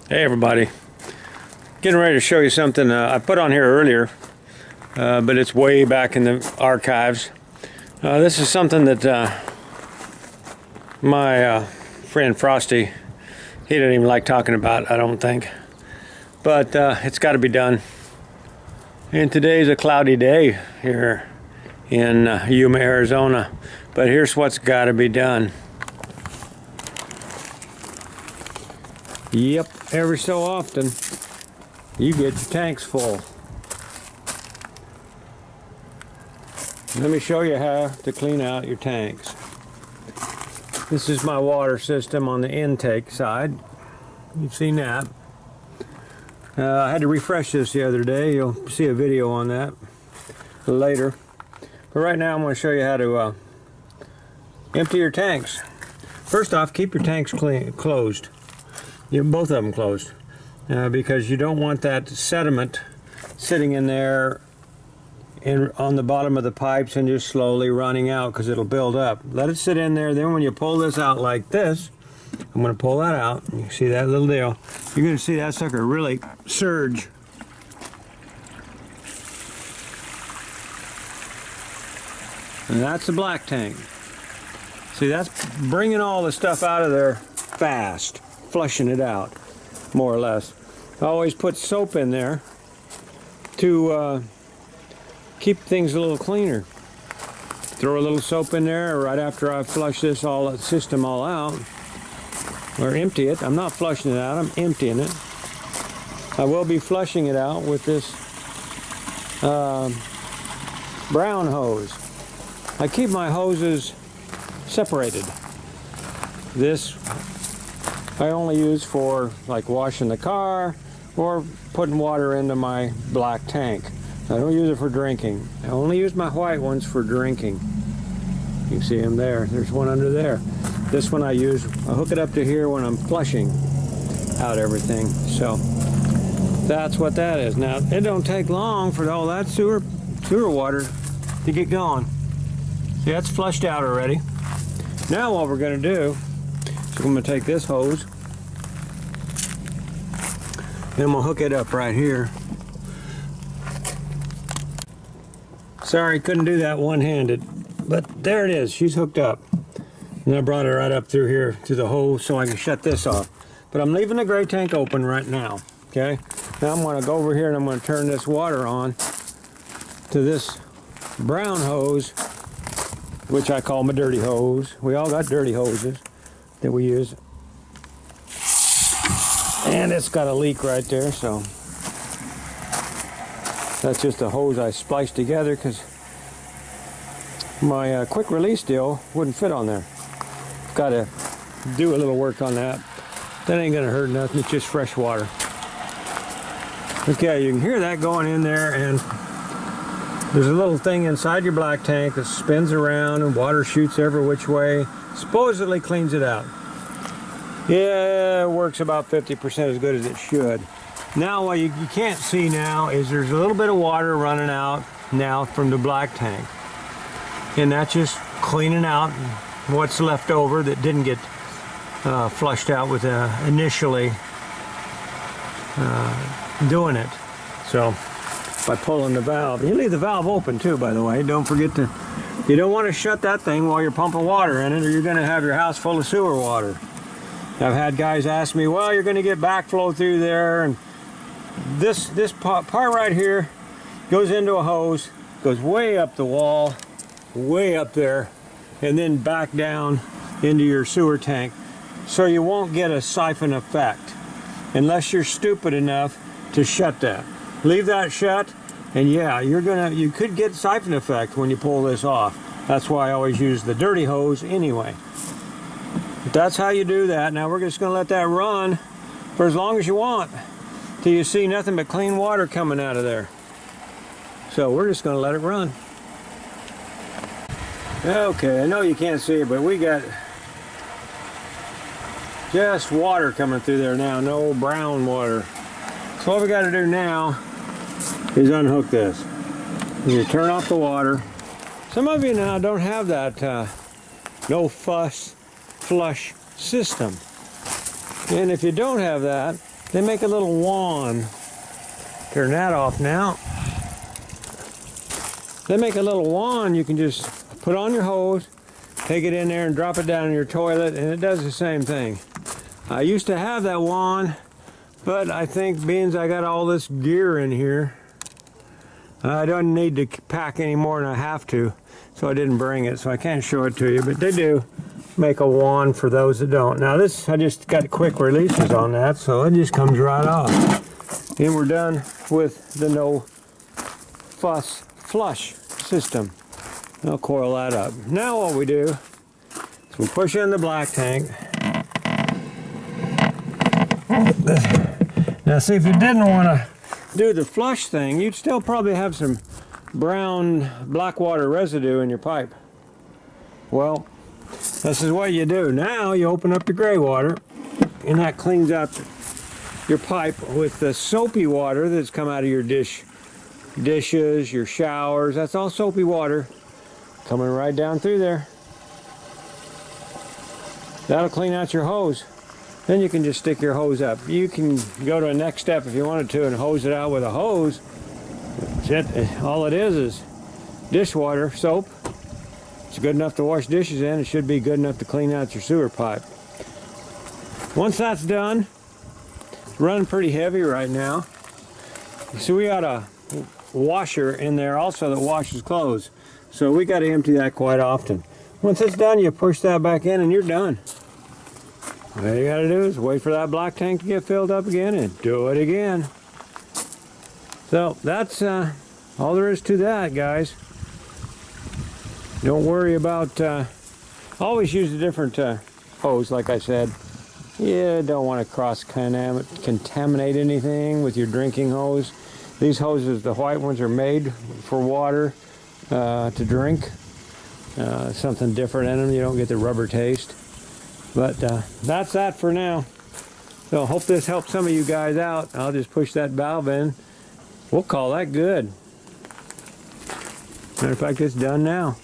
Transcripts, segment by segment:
Hey everybody, getting ready to show you something I put on here earlier, but it's way back in the archives. This is something that my friend Frosty, he didn't even like talking about, I don't think, but it's got to be done. And today's a cloudy day here in Yuma, Arizona, but here's what's got to be done. Yep, every so often you get your tanks full. Let me show you how to clean out your tanks. This is my water system on the intake side. You've seen that. I had to refresh this the other day. You'll see a video on that later. But right now I'm going to show you how to empty your tanks. First off, keep your tanks closed. Both of them closed, because you don't want that sediment sitting in there and on the bottom of the pipes and just slowly running out, because it'll build up. Let it sit in there. Then when you pull this out like this, I'm going to pull that out. You see that little deal? You're going to see that sucker really surge. And that's the black tank. See, that's bringing all the stuff out of there fast. Flushing it out, more or less. I always put soap in there to keep things a little cleaner. Throw a little soap in there right after I flush this system all out, or empty it. I'm not flushing it out, I'm emptying it. I will be flushing it out with this brown hose. I keep my hoses separated. This I only use for like washing the car or putting water into my black tank. I don't use it for drinking. I only use my white ones for drinking. You can see them there. There's one under there. This one I hook it up to here when I'm flushing out everything. So that's what that is. Now it don't take long for all that sewer water to get going. See, that's flushed out already. Now what we're going to do, so I'm going to take this hose and I'm going to hook it up right here. Sorry, couldn't do that one-handed, but there it is. She's hooked up. And I brought her right up through here to the hose so I can shut this off. But I'm leaving the gray tank open right now, okay? Now I'm going to go over here and I'm going to turn this water on to this brown hose, which I call my dirty hose. We all got dirty hoses that we use, and it's got a leak right there, so that's just a hose I spliced together because my quick release deal wouldn't fit on there. Got to do a little work on that. That ain't gonna hurt nothing. It's just fresh water. Okay, you can hear that going in there, and there's a little thing inside your black tank that spins around and water shoots every which way. Supposedly cleans it out. Yeah, it works about 50% as good as it should. Now what you can't see now is there's a little bit of water running out now from the black tank. And that's just cleaning out what's left over that didn't get flushed out with initially doing it. So by pulling the valve, you leave the valve open too, by the way. Don't forget to, you don't want to shut that thing while you're pumping water in it, or you're going to have your house full of sewer water. I've had guys ask me, well, you're going to get backflow through there, and this part right here goes into a hose, goes way up the wall, way up there, and then back down into your sewer tank, so you won't get a siphon effect unless you're stupid enough to shut that. Leave that shut, and yeah, you could get siphon effect when you pull this off. That's why I always use the dirty hose anyway. But that's how you do that. Now we're just going to let that run for as long as you want, till you see nothing but clean water coming out of there. So we're just going to let it run. Okay, I know you can't see it, but we got just water coming through there now, no brown water. So what we got to do now is unhook this. You turn off the water. Some of you now don't have that no fuss flush system. And if you don't have that, they make a little wand. Turn that off now. They make a little wand you can just put on your hose, take it in there and drop it down in your toilet, and it does the same thing. I used to have that wand, but I think being I got all this gear in here, I don't need to pack any more than I have to, so I didn't bring it, so I can't show it to you, but they do make a wand for those that don't. Now this, I just got quick releases on that, so it just comes right off. And we're done with the no fuss flush system. I'll coil that up. Now what we do is we push in the black tank. Now see, if you didn't want to do the flush thing, you'd still probably have some brown black water residue in your pipe. Well, this is what you do. Now you open up the gray water, and that cleans out your pipe with the soapy water that's come out of your dishes, your showers. That's all soapy water coming right down through there. That'll clean out your hose. Then you can just stick your hose up. You can go to a next step if you wanted to and hose it out with a hose. That's it. All it is dishwater soap. It's good enough to wash dishes in. It should be good enough to clean out your sewer pipe. Once that's done, it's running pretty heavy right now. So we got a washer in there also that washes clothes. So we got to empty that quite often. Once it's done, you push that back in and you're done. All you got to do is wait for that black tank to get filled up again and do it again. So that's all there is to that, guys. Don't worry about, always use a different hose, like I said. You don't want to cross-contaminate anything with your drinking hose. These hoses, the white ones, are made for water to drink. Something different in them. You don't get the rubber taste. But that's that for now. So I hope this helps some of you guys out. I'll just push that valve in. We'll call that good. Matter of fact, it's done now.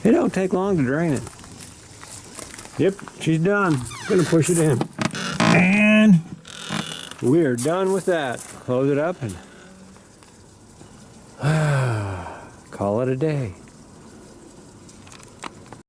It don't take long to drain it. Yep, she's done. Gonna push it in. And we're done with that. Close it up and call it a day.